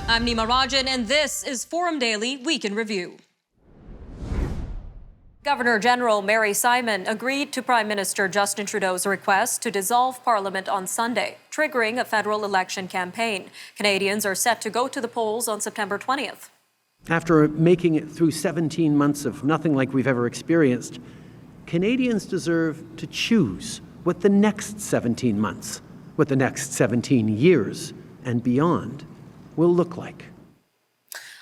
I'm Nima Rajan, and this is Forum Daily Week in Review. Governor General Mary Simon agreed to Prime Minister Justin Trudeau's request to dissolve Parliament on Sunday, triggering a federal election campaign. Canadians are set to go to the polls on September 20th. After making it through 17 months of nothing like we've ever experienced, Canadians deserve to choose what the next 17 months, what the next 17 years and beyond will look like.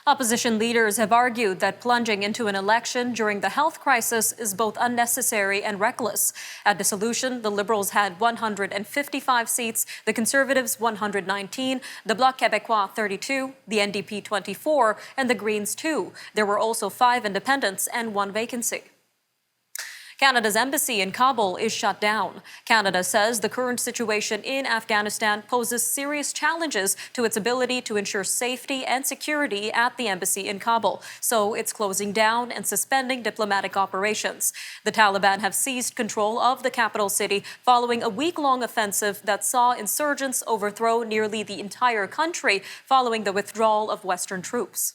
Opposition leaders have argued that plunging into an election during the health crisis is both unnecessary and reckless. At dissolution, the Liberals had 155 seats, the Conservatives 119, the Bloc Québécois 32, the NDP 24, and the Greens 2. There were also 5 independents and 1 vacancy. Canada's embassy in Kabul is shut down. Canada says the current situation in Afghanistan poses serious challenges to its ability to ensure safety and security at the embassy in Kabul, so it's closing down and suspending diplomatic operations. The Taliban have seized control of the capital city following a week-long offensive that saw insurgents overthrow nearly the entire country following the withdrawal of Western troops.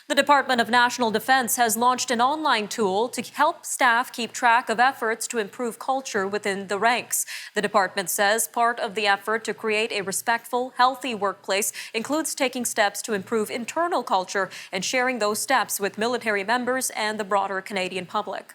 The Department of National Defense has launched an online tool to help staff keep track of efforts to improve culture within the ranks. The department says part of the effort to create a respectful, healthy workplace includes taking steps to improve internal culture and sharing those steps with military members and the broader Canadian public.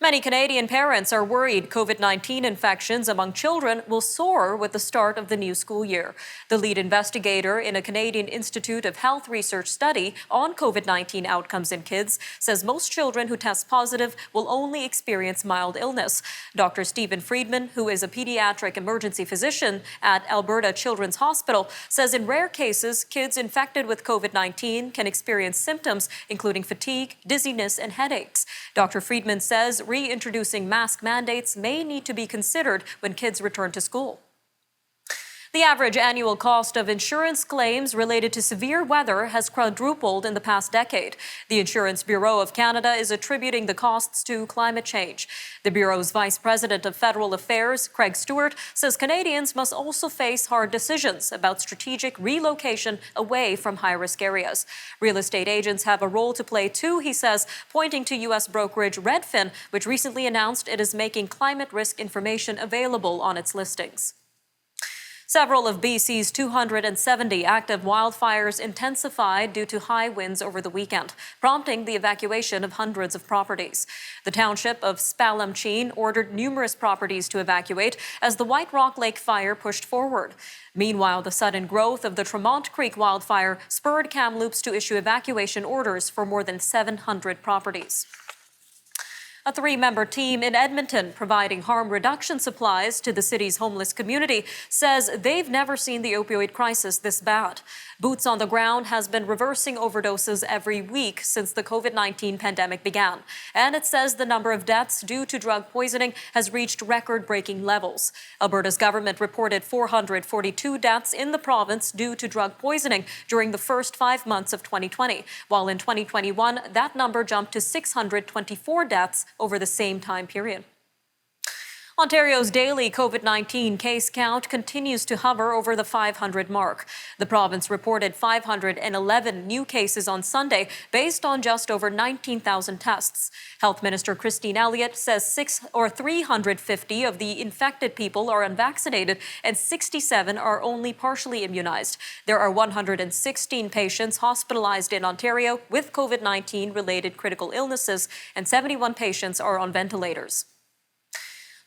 Many Canadian parents are worried COVID-19 infections among children will soar with the start of the new school year. The lead investigator in a Canadian Institute of Health research study on COVID-19 outcomes in kids says most children who test positive will only experience mild illness. Dr. Stephen Friedman, who is a pediatric emergency physician at Alberta Children's Hospital, says in rare cases, kids infected with COVID-19 can experience symptoms including fatigue, dizziness, and headaches. Dr. Friedman says reintroducing mask mandates may need to be considered when kids return to school. The average annual cost of insurance claims related to severe weather has quadrupled in the past decade. The Insurance Bureau of Canada is attributing the costs to climate change. The Bureau's Vice President of Federal Affairs, Craig Stewart, says Canadians must also face hard decisions about strategic relocation away from high-risk areas. Real estate agents have a role to play too, he says, pointing to U.S. brokerage Redfin, which recently announced it is making climate risk information available on its listings. Several of BC's 270 active wildfires intensified due to high winds over the weekend, prompting the evacuation of hundreds of properties. The township of Spallamcheen ordered numerous properties to evacuate as the White Rock Lake fire pushed forward. Meanwhile, the sudden growth of the Tremont Creek wildfire spurred Kamloops to issue evacuation orders for more than 700 properties. A 3-member team in Edmonton providing harm reduction supplies to the city's homeless community says they've never seen the opioid crisis this bad. Boots on the ground has been reversing overdoses every week since the COVID-19 pandemic began. And it says the number of deaths due to drug poisoning has reached record-breaking levels. Alberta's government reported 442 deaths in the province due to drug poisoning during the first 5 months of 2020, while in 2021, that number jumped to 624 deaths over the same time period. Ontario's daily COVID-19 case count continues to hover over the 500 mark. The province reported 511 new cases on Sunday based on just over 19,000 tests. Health Minister Christine Elliott says 350 of the infected people are unvaccinated and 67 are only partially immunized. There are 116 patients hospitalized in Ontario with COVID-19 related critical illnesses and 71 patients are on ventilators.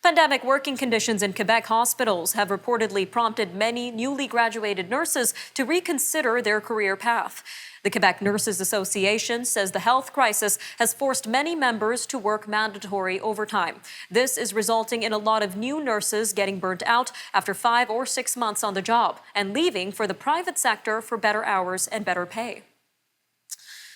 Pandemic working conditions in Quebec hospitals have reportedly prompted many newly graduated nurses to reconsider their career path. The Quebec Nurses Association says the health crisis has forced many members to work mandatory overtime. This is resulting in a lot of new nurses getting burnt out after 5 or 6 months on the job and leaving for the private sector for better hours and better pay.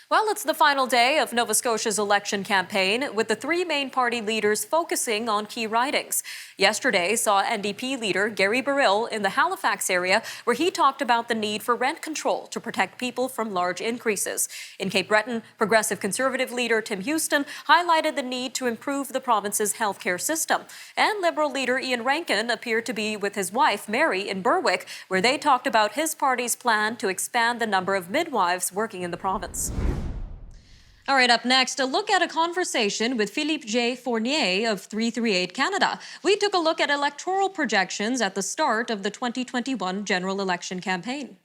Well, it's the final day of Nova Scotia's election campaign, with the three main party leaders focusing on key ridings. Yesterday saw NDP leader Gary Burrill in the Halifax area, where he talked about the need for rent control to protect people from large increases. In Cape Breton, Progressive Conservative leader Tim Houston highlighted the need to improve the province's healthcare system. And Liberal leader Ian Rankin appeared to be with his wife, Mary, in Berwick, where they talked about his party's plan to expand the number of midwives working in the province. All right, up next, a look at a conversation with Philippe J. Fournier of 338 Canada. We took a look at electoral projections at the start of the 2021 general election campaign.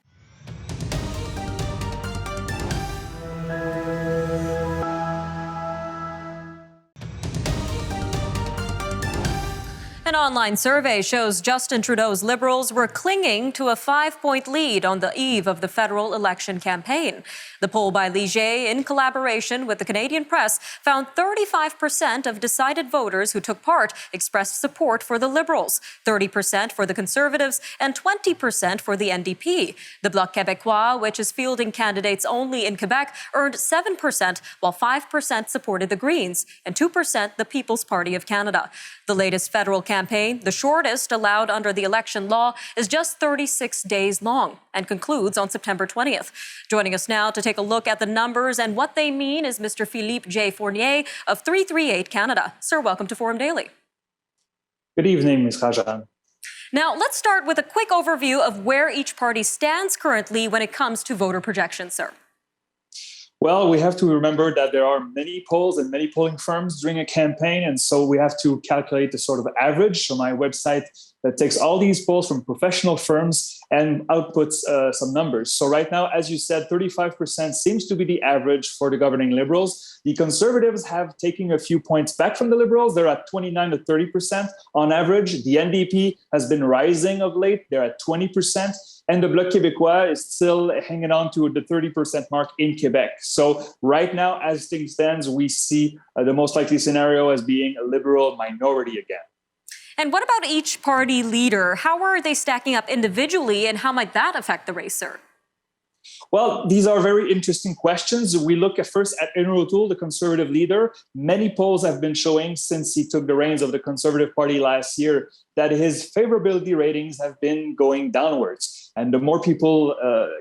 An online survey shows Justin Trudeau's Liberals were clinging to a 5-point lead on the eve of the federal election campaign. The poll by Leger, in collaboration with the Canadian Press, found 35% of decided voters who took part expressed support for the Liberals, 30% for the Conservatives, and 20% for the NDP. The Bloc Québécois, which is fielding candidates only in Quebec, earned 7%, while 5% supported the Greens and 2% the People's Party of Canada. The latest federal campaign, the shortest allowed under the election law, is just 36 days long and concludes on September 20th. Joining us now to take a look at the numbers and what they mean is Mr. Philippe J. Fournier of 338 Canada. Sir, welcome to Forum Daily. Good evening, Ms. Rajan. Now, let's start with a quick overview of where each party stands currently when it comes to voter projections, sir. Well, we have to remember that there are many polls and many polling firms during a campaign, and so we have to calculate the sort of average. So my website that takes all these polls from professional firms and outputs some numbers. So right now, as you said, 35% seems to be the average for the governing Liberals. The Conservatives have taken a few points back from the Liberals. They're at 29 to 30% on average. The NDP has been rising of late. They're at 20%. And the Bloc Québécois is still hanging on to the 30% mark in Quebec. So right now, as things stand, we see the most likely scenario as being a Liberal minority again. And what about each party leader? How are they stacking up individually, and how might that affect the race, sir? Well, these are very interesting questions. We look at first at Erin O'Toole, the Conservative leader. Many polls have been showing since he took the reins of the Conservative Party last year that his favorability ratings have been going downwards. And the more people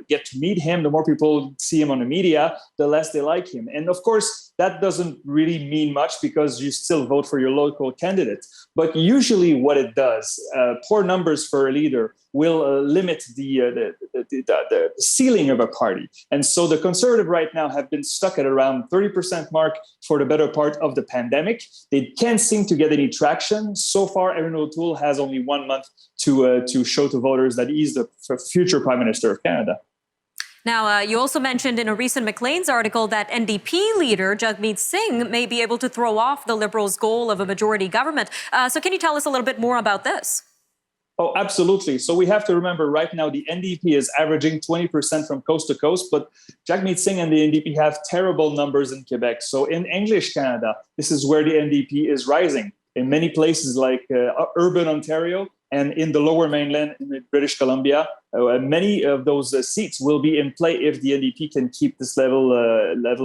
get to meet him, the more people see him on the media, the less they like him. And of course, that doesn't really mean much because you still vote for your local candidate. But usually what it does, poor numbers for a leader will limit the ceiling of a party. And so the Conservative right now have been stuck at around 30% mark for the better part of the pandemic. They can't seem to get any traction. So far, Erin O'Toole has only 1 month to show to voters that he's the future Prime Minister of Canada. Now, you also mentioned in a recent Maclean's article that NDP leader Jagmeet Singh may be able to throw off the Liberals' goal of a majority government. So can you tell us a little bit more about this? Oh, absolutely. So we have to remember right now the NDP is averaging 20% from coast to coast, but Jagmeet Singh and the NDP have terrible numbers in Quebec. So in English Canada, this is where the NDP is rising. In many places like urban Ontario and in the lower mainland in British Columbia, many of those seats will be in play if the NDP can keep this level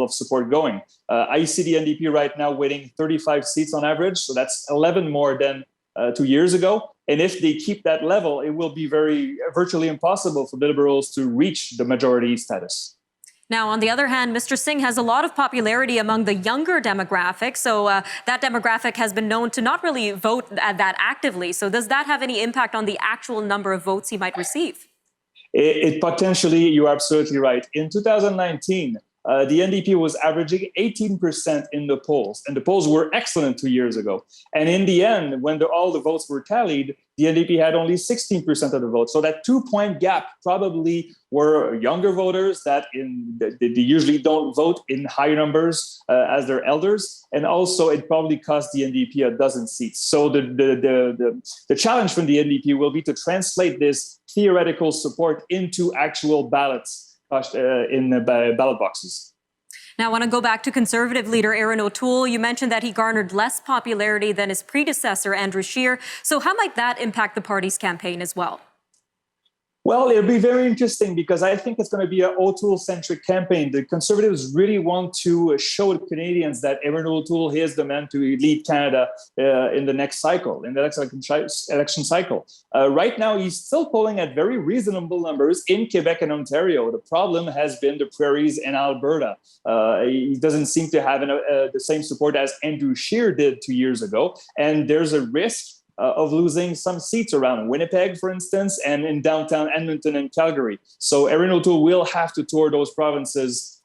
of support going. I see the NDP right now winning 35 seats on average, so that's 11 more than 2 years ago. And if they keep that level, it will be virtually impossible for the Liberals to reach the majority status. Now, on the other hand, Mr. Singh has a lot of popularity among the younger demographic. So that demographic has been known to not really vote that actively. So does that have any impact on the actual number of votes he might receive? It potentially, you're absolutely right. In 2019, the NDP was averaging 18% in the polls, and the polls were excellent 2 years ago. And in the end, when all the votes were tallied, the NDP had only 16% of the votes. So that 2-point gap probably were younger voters that they usually don't vote in high numbers as their elders. And also it probably cost the NDP a dozen seats. So the challenge from the NDP will be to translate this theoretical support into actual ballots in the ballot boxes. Now, I want to go back to Conservative leader Erin O'Toole. You mentioned that he garnered less popularity than his predecessor, Andrew Scheer. So how might that impact the party's campaign as well? Well, it'll be very interesting because I think it's going to be an O'Toole-centric campaign. The Conservatives really want to show the Canadians that Erin O'Toole is the man to lead Canada in the next cycle, in the next election cycle. Right now, he's still polling at very reasonable numbers in Quebec and Ontario. The problem has been the prairies in Alberta. He doesn't seem to have the same support as Andrew Scheer did 2 years ago, and there's a risk of losing some seats around Winnipeg, for instance, and in downtown Edmonton and Calgary. So Erin O'Toole will have to tour those provinces,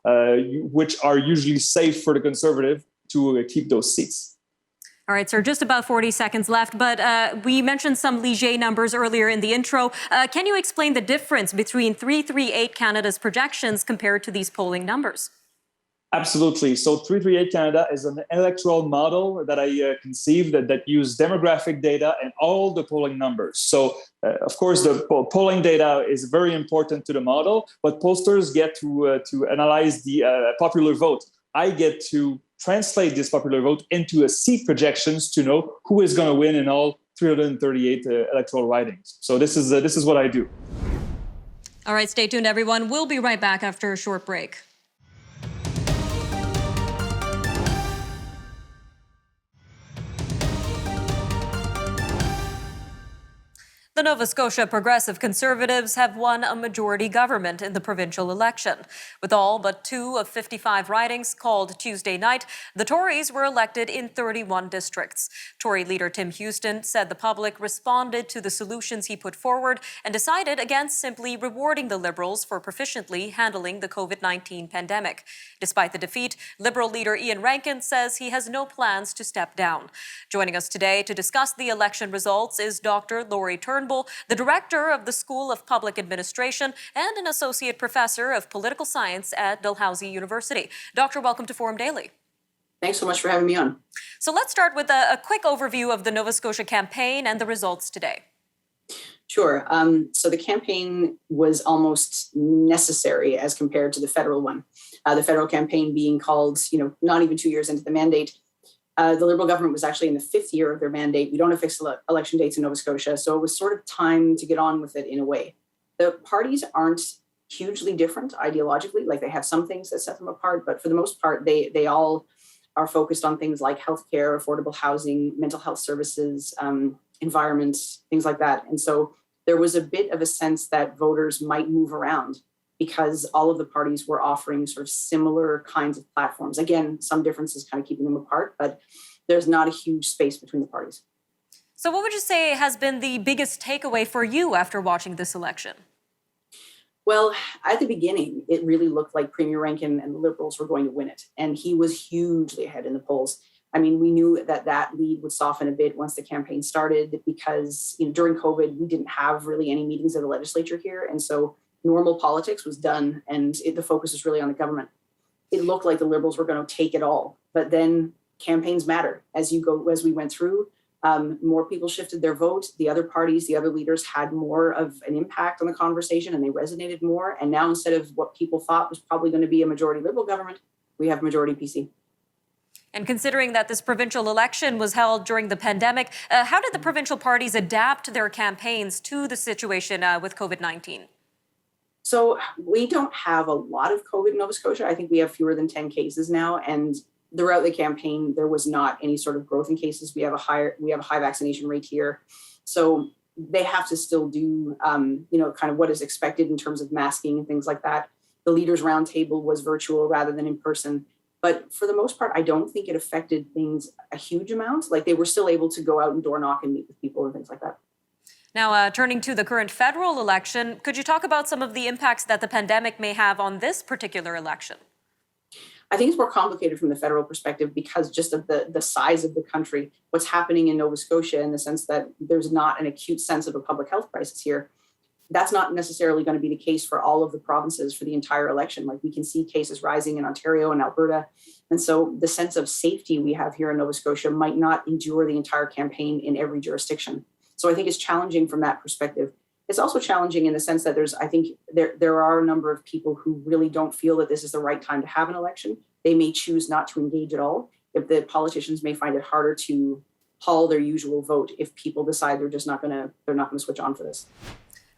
which are usually safe for the Conservative, to keep those seats. All right, sir, just about 40 seconds left, but we mentioned some Leger numbers earlier in the intro. Can you explain the difference between 338 Canada's projections compared to these polling numbers? Absolutely. So 338 Canada is an electoral model that I conceived that used demographic data and all the polling numbers. So, of course, the polling data is very important to the model, but pollsters get to analyze the popular vote. I get to translate this popular vote into a seat projections to know who is going to win in all 338 electoral ridings. So this is what I do. All right, stay tuned, everyone. We'll be right back after a short break. The Nova Scotia Progressive Conservatives have won a majority government in the provincial election. With all but 2 of 55 ridings called Tuesday night, the Tories were elected in 31 districts. Tory leader Tim Houston said the public responded to the solutions he put forward and decided against simply rewarding the Liberals for proficiently handling the COVID-19 pandemic. Despite the defeat, Liberal leader Ian Rankin says he has no plans to step down. Joining us today to discuss the election results is Dr. Laurie Turnbull, the director of the School of Public Administration and an associate professor of political science at Dalhousie University. Doctor, welcome to Forum Daily. Thanks so much for having me on. So let's start with a quick overview of the Nova Scotia campaign and the results today. Sure. So the campaign was almost necessary as compared to the federal one. The federal campaign being called, not even 2 years into the mandate. The Liberal government was actually in the 5th year of their mandate. We don't have fixed election dates in Nova Scotia, so it was sort of time to get on with it in a way. The parties aren't hugely different ideologically, like they have some things that set them apart, but for the most part, they all are focused on things like healthcare, affordable housing, mental health services, environment, things like that. And so there was a bit of a sense that voters might move around because all of the parties were offering sort of similar kinds of platforms. Again, some differences kind of keeping them apart, but there's not a huge space between the parties. So what would you say has been the biggest takeaway for you after watching this election? Well, at the beginning, it really looked like Premier Rankin and the Liberals were going to win it. And he was hugely ahead in the polls. I mean, we knew that lead would soften a bit once the campaign started because during COVID, we didn't have really any meetings of the legislature here. And so normal politics was done and the focus was really on the government. It looked like the Liberals were going to take it all, but then campaigns matter. As we went through, more people shifted their vote. The other parties, the other leaders had more of an impact on the conversation and they resonated more. And now instead of what people thought was probably going to be a majority Liberal government, we have majority PC. And considering that this provincial election was held during the pandemic, how did the provincial parties adapt their campaigns to the situation with COVID-19? So we don't have a lot of COVID in Nova Scotia. I think we have fewer than 10 cases now. And throughout the campaign, there was not any sort of growth in cases. We have a high vaccination rate here. So they have to still do, kind of what is expected in terms of masking and things like that. The leaders roundtable was virtual rather than in person. But for the most part, I don't think it affected things a huge amount. Like they were still able to go out and door knock and meet with people and things like that. Now, turning to the current federal election, could you talk about some of the impacts that the pandemic may have on this particular election? I think it's more complicated from the federal perspective because just of the size of the country, what's happening in Nova Scotia in the sense that there's not an acute sense of a public health crisis here. That's not necessarily going to be the case for all of the provinces for the entire election. Like we can see cases rising in Ontario and Alberta. And so the sense of safety we have here in Nova Scotia might not endure the entire campaign in every jurisdiction. So I think it's challenging from that perspective. It's also challenging in the sense that there are a number of people who really don't feel that this is the right time to have an election. They may choose not to engage at all. If the politicians may find it harder to haul their usual vote if people decide they're not going to switch on for this.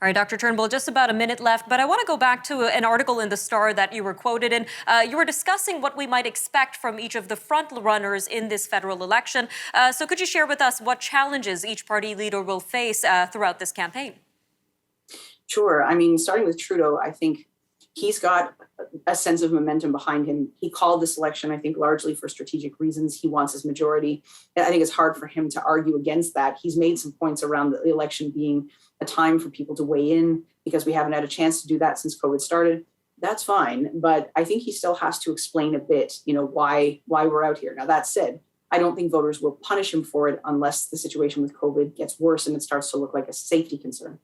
All right, Dr. Turnbull, just about a minute left, but I want to go back to an article in The Star that you were quoted in. You were discussing what we might expect from each of the front runners in this federal election. So could you share with us what challenges each party leader will face throughout this campaign? Sure. I mean, starting with Trudeau, I think he's got a sense of momentum behind him. He called this election, I think, largely for strategic reasons. He wants his majority. I think it's hard for him to argue against that. He's made some points around the election being a time for people to weigh in because we haven't had a chance to do that since COVID started. That's fine. But I think he still has to explain a bit, why we're out here. Now, that said, I don't think voters will punish him for it unless the situation with COVID gets worse and it starts to look like a safety concern.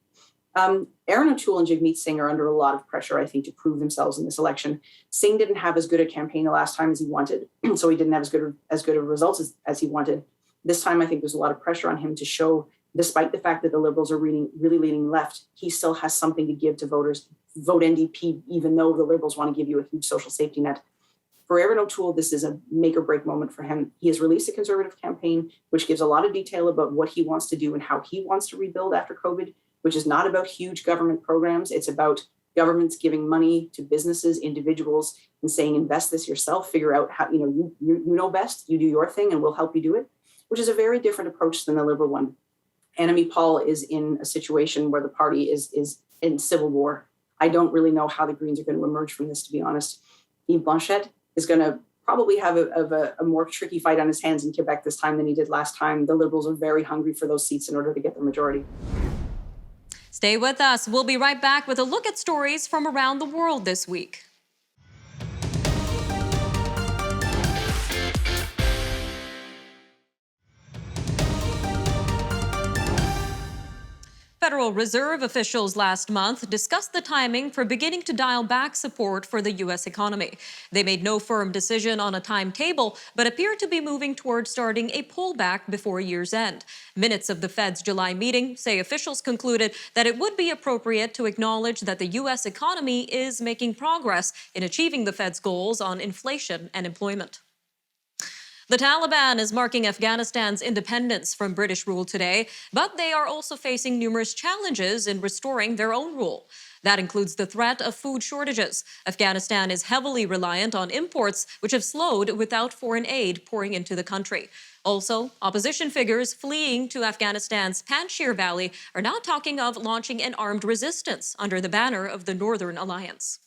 Aaron O'Toole and Jagmeet Singh are under a lot of pressure, I think, to prove themselves in this election. Singh didn't have as good a campaign the last time as he wanted, so he didn't have as good of results as he wanted. This time, I think there's a lot of pressure on him to show, despite the fact that the Liberals are really leaning left, he still has something to give to voters. Vote NDP, even though the Liberals want to give you a huge social safety net. For Aaron O'Toole, this is a make or break moment for him. He has released a Conservative campaign, which gives a lot of detail about what he wants to do and how he wants to rebuild after COVID, which is not about huge government programs. It's about governments giving money to businesses, individuals, and saying, invest this yourself, figure out how, you know best, you do your thing, and we'll help you do it, which is a very different approach than the Liberal one. Annamie Paul is in a situation where the party is in civil war. I don't really know how the Greens are going to emerge from this, to be honest. Yves Blanchette is going to probably have a more tricky fight on his hands in Quebec this time than he did last time. The Liberals are very hungry for those seats in order to get the majority. Stay with us. We'll be right back with a look at stories from around the world this week. Federal Reserve officials last month discussed the timing for beginning to dial back support for the U.S. economy. They made no firm decision on a timetable, but appear to be moving towards starting a pullback before year's end. Minutes of the Fed's July meeting say officials concluded that it would be appropriate to acknowledge that the U.S. economy is making progress in achieving the Fed's goals on inflation and employment. The Taliban is marking Afghanistan's independence from British rule today, but they are also facing numerous challenges in restoring their own rule. That includes the threat of food shortages. Afghanistan is heavily reliant on imports, which have slowed without foreign aid pouring into the country. Also, opposition figures fleeing to Afghanistan's Panjshir Valley are now talking of launching an armed resistance under the banner of the Northern Alliance.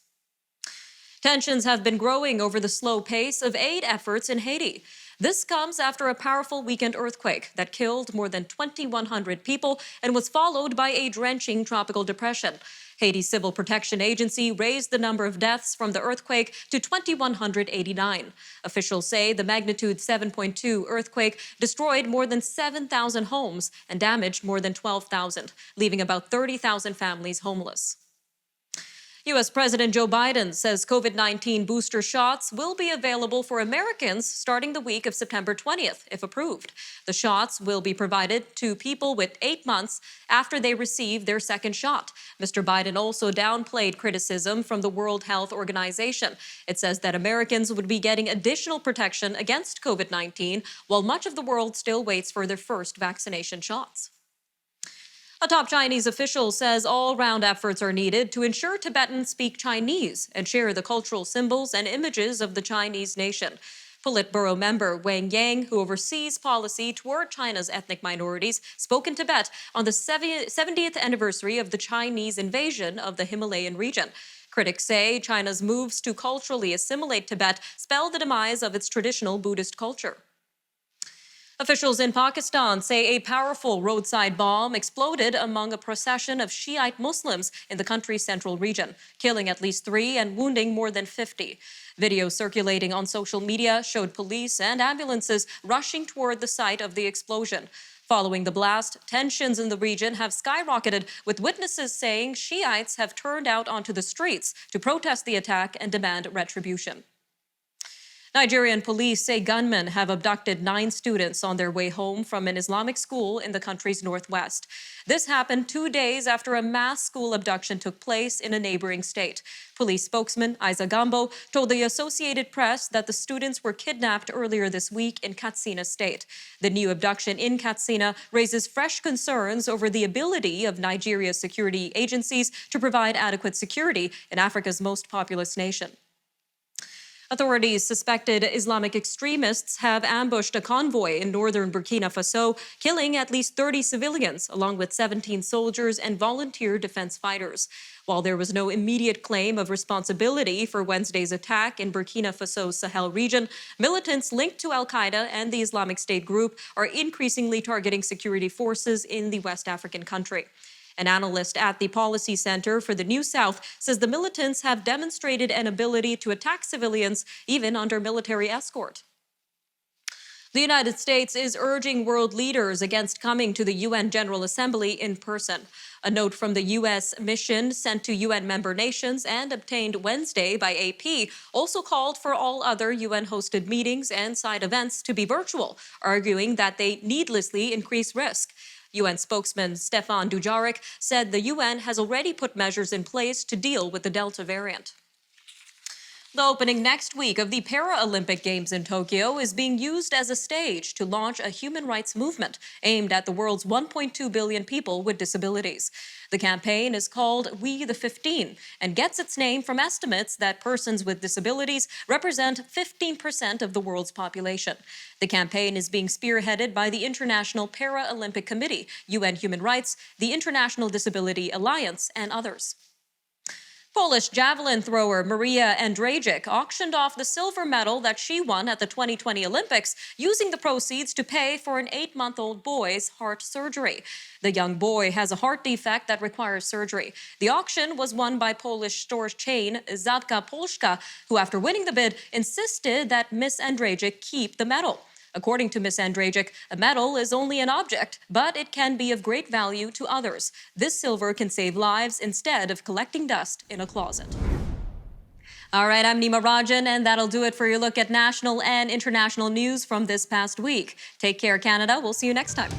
Tensions have been growing over the slow pace of aid efforts in Haiti. This comes after a powerful weekend earthquake that killed more than 2,100 people and was followed by a drenching tropical depression. Haiti's Civil Protection Agency raised the number of deaths from the earthquake to 2,189. Officials say the magnitude 7.2 earthquake destroyed more than 7,000 homes and damaged more than 12,000, leaving about 30,000 families homeless. U.S. President Joe Biden says COVID-19 booster shots will be available for Americans starting the week of September 20th, if approved. The shots will be provided to people with 8 months after they receive their second shot. Mr. Biden also downplayed criticism from the World Health Organization. It says that Americans would be getting additional protection against COVID-19, while much of the world still waits for their first vaccination shots. A top Chinese official says all-round efforts are needed to ensure Tibetans speak Chinese and share the cultural symbols and images of the Chinese nation. Politburo member Wang Yang, who oversees policy toward China's ethnic minorities, spoke in Tibet on the 70th anniversary of the Chinese invasion of the Himalayan region. Critics say China's moves to culturally assimilate Tibet spell the demise of its traditional Buddhist culture. Officials in Pakistan say a powerful roadside bomb exploded among a procession of Shiite Muslims in the country's central region, killing at least 3 and wounding more than 50. Videos circulating on social media showed police and ambulances rushing toward the site of the explosion. Following the blast, tensions in the region have skyrocketed, with witnesses saying Shiites have turned out onto the streets to protest the attack and demand retribution. Nigerian police say gunmen have abducted 9 students on their way home from an Islamic school in the country's northwest. This happened 2 days after a mass school abduction took place in a neighboring state. Police spokesman Isa Gambo told the Associated Press that the students were kidnapped earlier this week in Katsina State. The new abduction in Katsina raises fresh concerns over the ability of Nigeria's security agencies to provide adequate security in Africa's most populous nation. Authorities suspected Islamic extremists have ambushed a convoy in northern Burkina Faso, killing at least 30 civilians, along with 17 soldiers and volunteer defense fighters. While there was no immediate claim of responsibility for Wednesday's attack in Burkina Faso's Sahel region, militants linked to al-Qaeda and the Islamic State group are increasingly targeting security forces in the West African country. An analyst at the Policy Center for the New South says the militants have demonstrated an ability to attack civilians even under military escort. The United States is urging world leaders against coming to the UN General Assembly in person. A note from the U.S. mission sent to UN member nations and obtained Wednesday by AP also called for all other UN-hosted meetings and side events to be virtual, arguing that they needlessly increase risk. UN spokesman Stefan Dujarric said the UN has already put measures in place to deal with the Delta variant. The opening next week of the Paralympic Games in Tokyo is being used as a stage to launch a human rights movement aimed at the world's 1.2 billion people with disabilities. The campaign is called We the 15 and gets its name from estimates that persons with disabilities represent 15% of the world's population. The campaign is being spearheaded by the International Paralympic Committee, UN Human Rights, the International Disability Alliance, and others. Polish javelin thrower Maria Andrzejczyk auctioned off the silver medal that she won at the 2020 Olympics, using the proceeds to pay for an 8-month-old boy's heart surgery. The young boy has a heart defect that requires surgery. The auction was won by Polish store chain Zadka Polska, who, after winning the bid, insisted that Miss Andrzejczyk keep the medal. According to Ms. Andrzejczyk, a medal is only an object, but it can be of great value to others. This silver can save lives instead of collecting dust in a closet. All right, I'm Nima Rajan, and that'll do it for your look at national and international news from this past week. Take care, Canada. We'll see you next time.